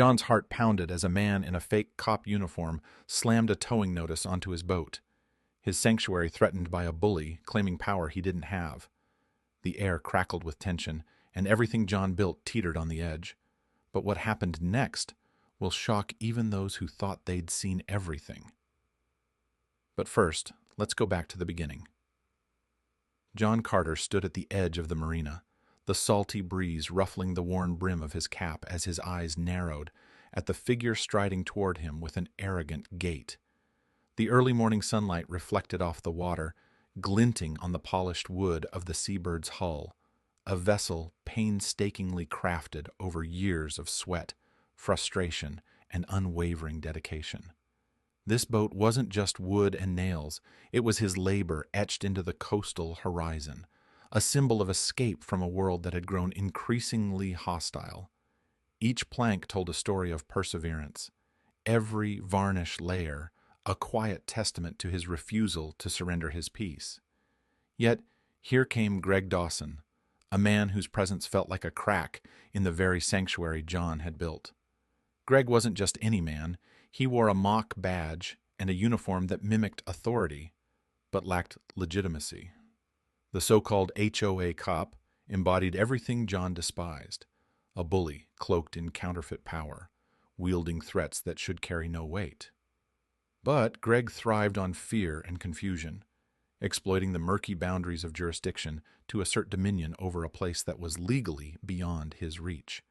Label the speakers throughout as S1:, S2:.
S1: John's heart pounded as a man in a fake cop uniform slammed a towing notice onto his boat, his sanctuary threatened by a bully claiming power he didn't have. The air crackled with tension, and everything John built teetered on the edge. But what happened next will shock even those who thought they'd seen everything. But first, let's go back to the beginning. John Carter stood at the edge of the marina, the salty breeze ruffling the worn brim of his cap as his eyes narrowed at the figure striding toward him with an arrogant gait. The early morning sunlight reflected off the water, glinting on the polished wood of the Seabird's hull, a vessel painstakingly crafted over years of sweat, frustration, and unwavering dedication. This boat wasn't just wood and nails, it was his labor etched into the coastal horizon, a symbol of escape from a world that had grown increasingly hostile. Each plank told a story of perseverance, every varnish layer a quiet testament to his refusal to surrender his peace. Yet here came Greg Dawson, a man whose presence felt like a crack in the very sanctuary John had built. Greg wasn't just any man. He wore a mock badge and a uniform that mimicked authority, but lacked legitimacy. The so-called HOA cop embodied everything John despised, a bully cloaked in counterfeit power, wielding threats that should carry no weight. But Greg thrived on fear and confusion, exploiting the murky boundaries of jurisdiction to assert dominion over a place that was legally beyond his reach.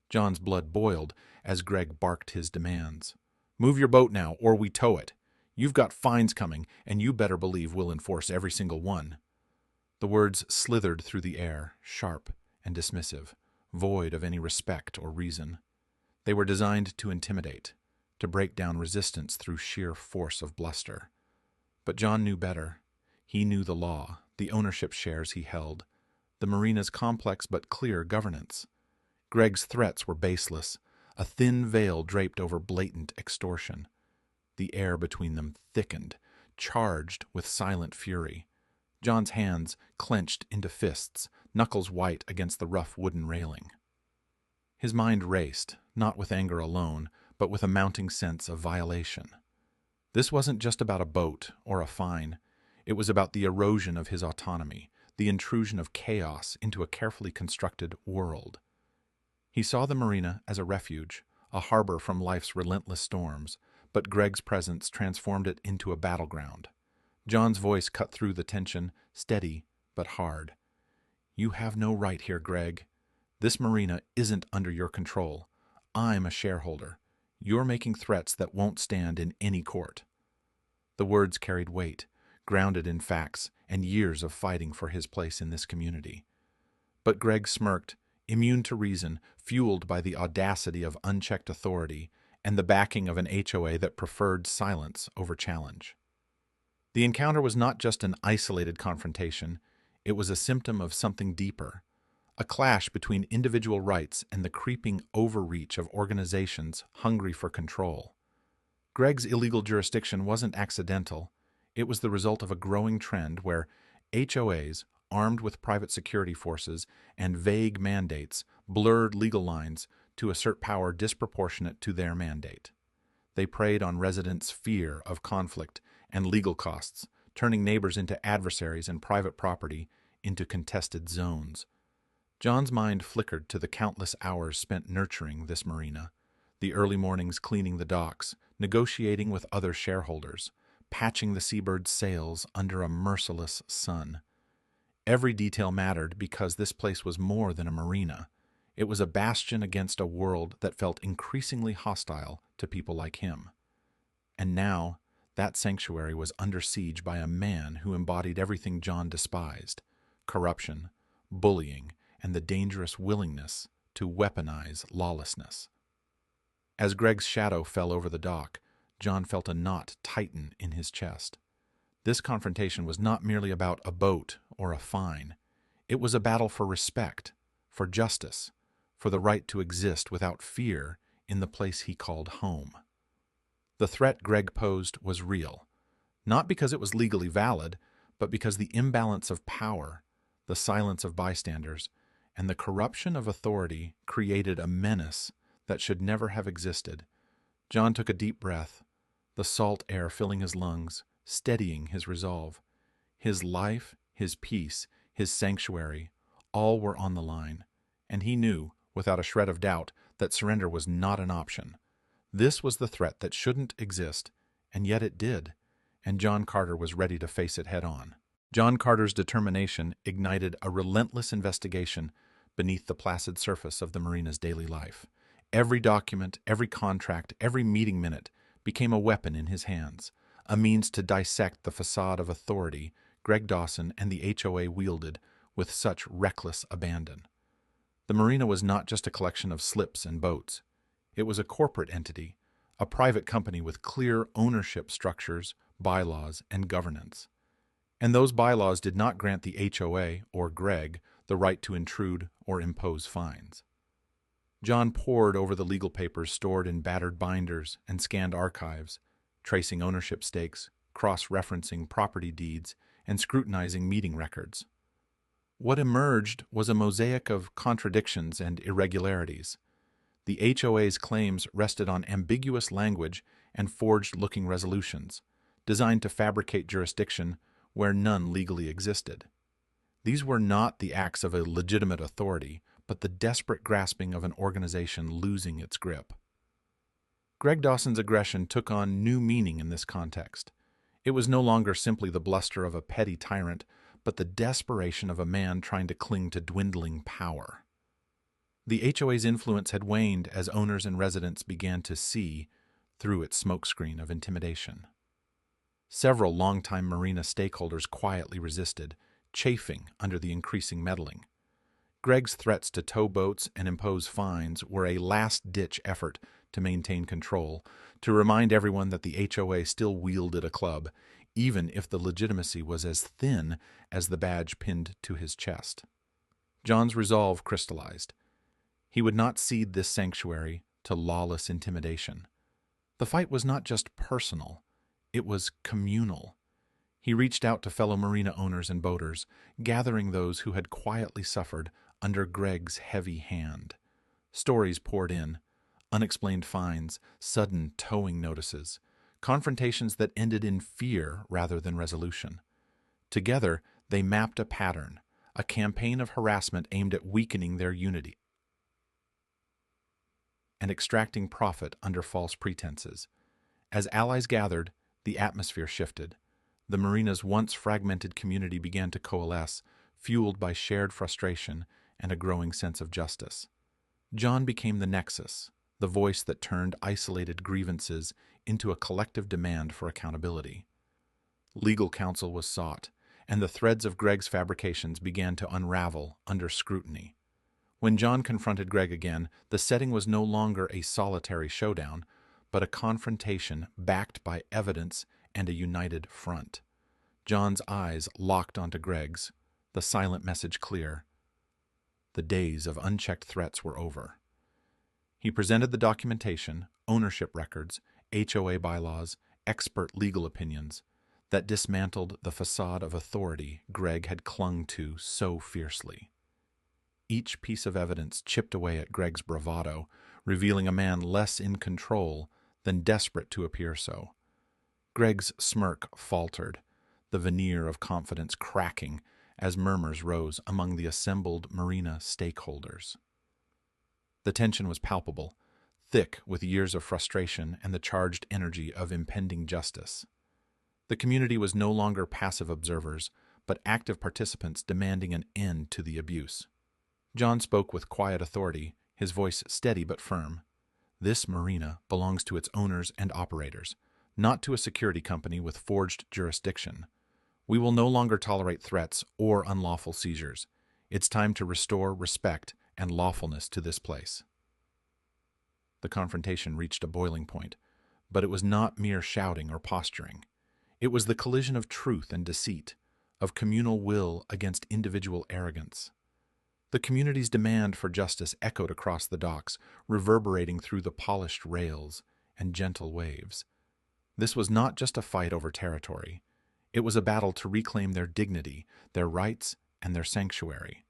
S1: John's blood boiled as Greg barked his demands. "Move your boat now, or we tow it. You've got fines coming, and you better believe we'll enforce every single one." The words slithered through the air, sharp and dismissive, void of any respect or reason. They were designed to intimidate, to break down resistance through sheer force of bluster. But John knew better. He knew the law, the ownership shares he held, the marina's complex but clear governance. Greg's threats were baseless, a thin veil draped over blatant extortion. The air between them thickened, charged with silent fury. John's hands clenched into fists, knuckles white against the rough wooden railing. His mind raced, not with anger alone, but with a mounting sense of violation. This wasn't just about a boat or a fine. It was about the erosion of his autonomy, the intrusion of chaos into a carefully constructed world. He saw the marina as a refuge, a harbor from life's relentless storms, but Greg's presence transformed it into a battleground. John's voice cut through the tension, steady but hard. "You have no right here, Greg. This marina isn't under your control. I'm a shareholder. You're making threats that won't stand in any court." The words carried weight, grounded in facts and years of fighting for his place in this community. But Greg smirked, immune to reason, fueled by the audacity of unchecked authority and the backing of an HOA that preferred silence over challenge. The encounter was not just an isolated confrontation, it was a symptom of something deeper, a clash between individual rights and the creeping overreach of organizations hungry for control. Greg's illegal jurisdiction wasn't accidental. It was the result of a growing trend where HOAs, armed with private security forces and vague mandates, blurred legal lines to assert power disproportionate to their mandate. They preyed on residents' fear of conflict and legal costs, turning neighbors into adversaries and private property into contested zones. John's mind flickered to the countless hours spent nurturing this marina, the early mornings cleaning the docks, negotiating with other shareholders, patching the Seabird's sails under a merciless sun. Every detail mattered because this place was more than a marina. It was a bastion against a world that felt increasingly hostile to people like him. And now, that sanctuary was under siege by a man who embodied everything John despised: corruption, bullying, and the dangerous willingness to weaponize lawlessness. As Greg's shadow fell over the dock, John felt a knot tighten in his chest. This confrontation was not merely about a boat or a fine. It was a battle for respect, for justice, for the right to exist without fear in the place he called home. The threat Greg posed was real, not because it was legally valid, but because the imbalance of power, the silence of bystanders, and the corruption of authority created a menace that should never have existed. John took a deep breath, the salt air filling his lungs, steadying his resolve. His life, his peace, his sanctuary, all were on the line, and he knew, without a shred of doubt, that surrender was not an option. This was the threat that shouldn't exist, and yet it did, and John Carter was ready to face it head-on. John Carter's determination ignited a relentless investigation beneath the placid surface of the Marina's daily life. Every document, every contract, every meeting minute became a weapon in his hands, a means to dissect the facade of authority Greg Dawson and the HOA wielded with such reckless abandon. The Marina was not just a collection of slips and boats. It was a corporate entity, a private company with clear ownership structures, bylaws, and governance. And those bylaws did not grant the HOA, or Greg, the right to intrude or impose fines. John pored over the legal papers stored in battered binders and scanned archives, tracing ownership stakes, cross-referencing property deeds, and scrutinizing meeting records. What emerged was a mosaic of contradictions and irregularities. The HOA's claims rested on ambiguous language and forged-looking resolutions, designed to fabricate jurisdiction where none legally existed. These were not the acts of a legitimate authority, but the desperate grasping of an organization losing its grip. Greg Dawson's aggression took on new meaning in this context. It was no longer simply the bluster of a petty tyrant, but the desperation of a man trying to cling to dwindling power. The HOA's influence had waned as owners and residents began to see through its smokescreen of intimidation. Several longtime Marina stakeholders quietly resisted, chafing under the increasing meddling. Greg's threats to tow boats and impose fines were a last-ditch effort to maintain control, to remind everyone that the HOA still wielded a club, even if the legitimacy was as thin as the badge pinned to his chest. John's resolve crystallized. He would not cede this sanctuary to lawless intimidation. The fight was not just personal, it was communal. He reached out to fellow Marina owners and boaters, gathering those who had quietly suffered under Greg's heavy hand. Stories poured in, unexplained fines, sudden towing notices, confrontations that ended in fear rather than resolution. Together, they mapped a pattern, a campaign of harassment aimed at weakening their unity and extracting profit under false pretenses. As allies gathered, the atmosphere shifted. The Marina's once fragmented community began to coalesce, fueled by shared frustration and a growing sense of justice. John became the nexus, the voice that turned isolated grievances into a collective demand for accountability. Legal counsel was sought, and the threads of Greg's fabrications began to unravel under scrutiny. When John confronted Greg again, the setting was no longer a solitary showdown, but a confrontation backed by evidence and a united front. John's eyes locked onto Greg's, the silent message clear. The days of unchecked threats were over. He presented the documentation, ownership records, HOA bylaws, expert legal opinions that dismantled the facade of authority Greg had clung to so fiercely. Each piece of evidence chipped away at Greg's bravado, revealing a man less in control than desperate to appear so. Greg's smirk faltered, the veneer of confidence cracking as murmurs rose among the assembled Marina stakeholders. The tension was palpable, thick with years of frustration and the charged energy of impending justice. The community was no longer passive observers, but active participants demanding an end to the abuse. John spoke with quiet authority, his voice steady but firm. This Marina belongs to its owners and operators, not to a security company with forged jurisdiction. We will no longer tolerate threats or unlawful seizures. It's time to restore respect and lawfulness to this place. The confrontation reached a boiling point, but it was not mere shouting or posturing. It was the collision of truth and deceit, of communal will against individual arrogance. The community's demand for justice echoed across the docks, reverberating through the polished rails and gentle waves. This was not just a fight over territory. It was a battle to reclaim their dignity, their rights, and their sanctuary.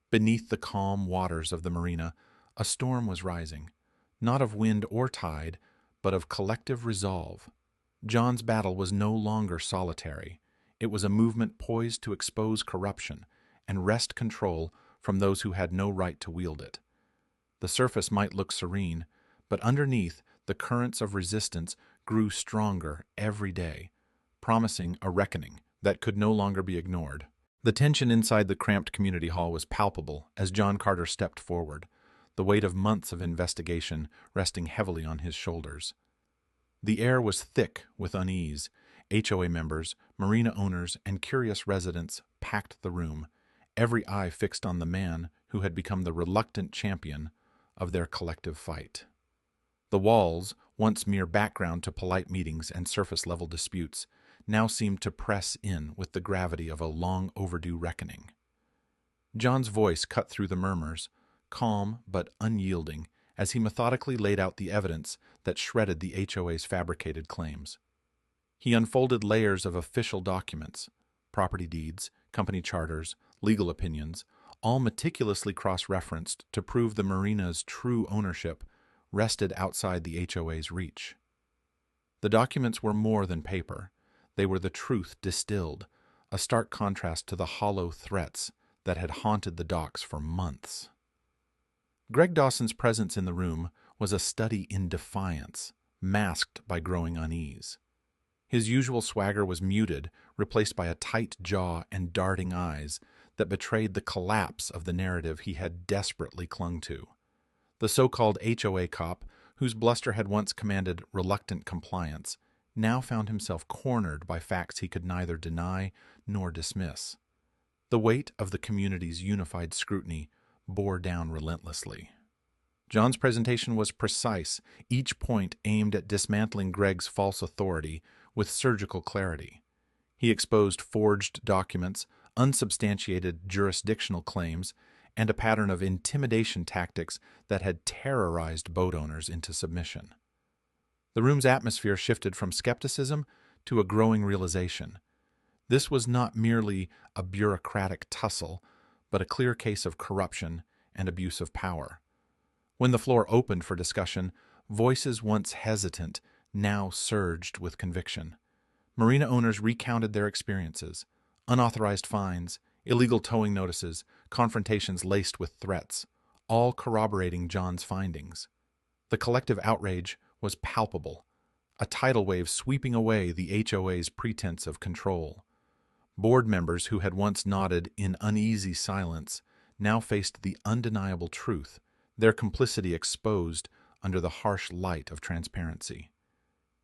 S1: Beneath the calm waters of the Marina, a storm was rising. not of wind or tide, but of collective resolve. John's battle was no longer solitary. It was a movement poised to expose corruption and wrest control from those who had no right to wield it. The surface might look serene, but underneath, the currents of resistance grew stronger every day, promising a reckoning that could no longer be ignored. The tension inside the cramped community hall was palpable as John Carter stepped forward, the weight of months of investigation resting heavily on his shoulders. The air was thick with unease. HOA members, marina owners, and curious residents packed the room, every eye fixed on the man who had become the reluctant champion of their collective fight. The walls, once mere background to polite meetings and surface-level disputes, now seemed to press in with the gravity of a long-overdue reckoning. John's voice cut through the murmurs, calm but unyielding, as he methodically laid out the evidence that shredded the HOA's fabricated claims. He unfolded layers of official documents, property deeds, company charters, legal opinions, all meticulously cross-referenced to prove the marina's true ownership rested outside the HOA's reach. The documents were more than paper. They were the truth distilled, a stark contrast to the hollow threats that had haunted the docks for months. Greg Dawson's presence in the room was a study in defiance, masked by growing unease. His usual swagger was muted, replaced by a tight jaw and darting eyes that betrayed the collapse of the narrative he had desperately clung to. The so-called HOA cop, whose bluster had once commanded reluctant compliance, now found himself cornered by facts he could neither deny nor dismiss. The weight of the community's unified scrutiny bore down relentlessly. John's presentation was precise, each point aimed at dismantling Greg's false authority with surgical clarity. He exposed forged documents, unsubstantiated jurisdictional claims, and a pattern of intimidation tactics that had terrorized boat owners into submission. The room's atmosphere shifted from skepticism to a growing realization. This was not merely a bureaucratic tussle, but a clear case of corruption and abuse of power. When the floor opened for discussion, voices once hesitant now surged with conviction. Marina owners recounted their experiences: unauthorized fines, illegal towing notices, confrontations laced with threats, all corroborating John's findings. The collective outrage was palpable, a tidal wave sweeping away the HOA's pretense of control. Board members who had once nodded in uneasy silence now faced the undeniable truth, their complicity exposed under the harsh light of transparency.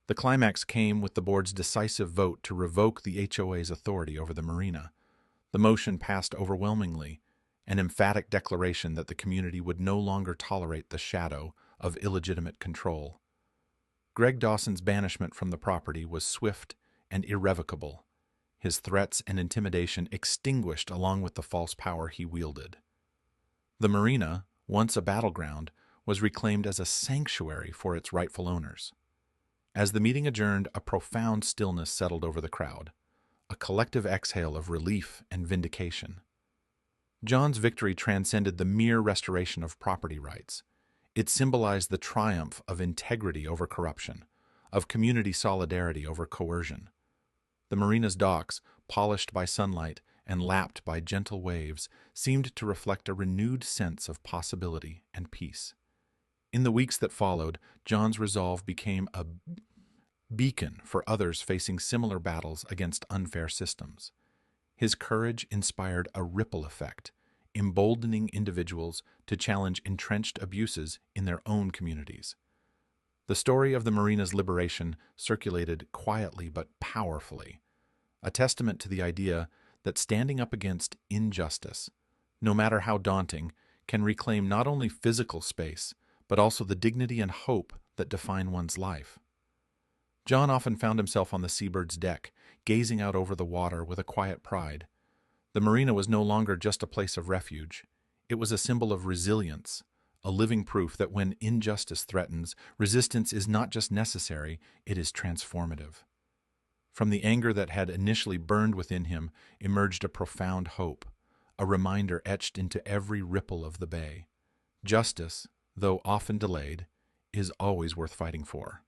S1: The climax came with the board's decisive vote to revoke the HOA's authority over the marina. The motion passed overwhelmingly, an emphatic declaration that the community would no longer tolerate the shadow of illegitimate control. Greg Dawson's banishment from the property was swift and irrevocable, his threats and intimidation extinguished along with the false power he wielded. The marina, once a battleground, was reclaimed as a sanctuary for its rightful owners. As the meeting adjourned, a profound stillness settled over the crowd, a collective exhale of relief and vindication. John's victory transcended the mere restoration of property rights. It symbolized the triumph of integrity over corruption, of community solidarity over coercion. The marina's docks, polished by sunlight and lapped by gentle waves, seemed to reflect a renewed sense of possibility and peace. In the weeks that followed, John's resolve became a beacon for others facing similar battles against unfair systems. His courage inspired a ripple effect, emboldening individuals to challenge entrenched abuses in their own communities. The story of the marina's liberation circulated quietly but powerfully, a testament to the idea that standing up against injustice, no matter how daunting, can reclaim not only physical space, but also the dignity and hope that define one's life. John often found himself on the Seabird's deck, gazing out over the water with a quiet pride. The marina was no longer just a place of refuge. It was a symbol of resilience, a living proof that when injustice threatens, resistance is not just necessary, it is transformative. From the anger that had initially burned within him emerged a profound hope, a reminder etched into every ripple of the bay. Justice, though often delayed, is always worth fighting for.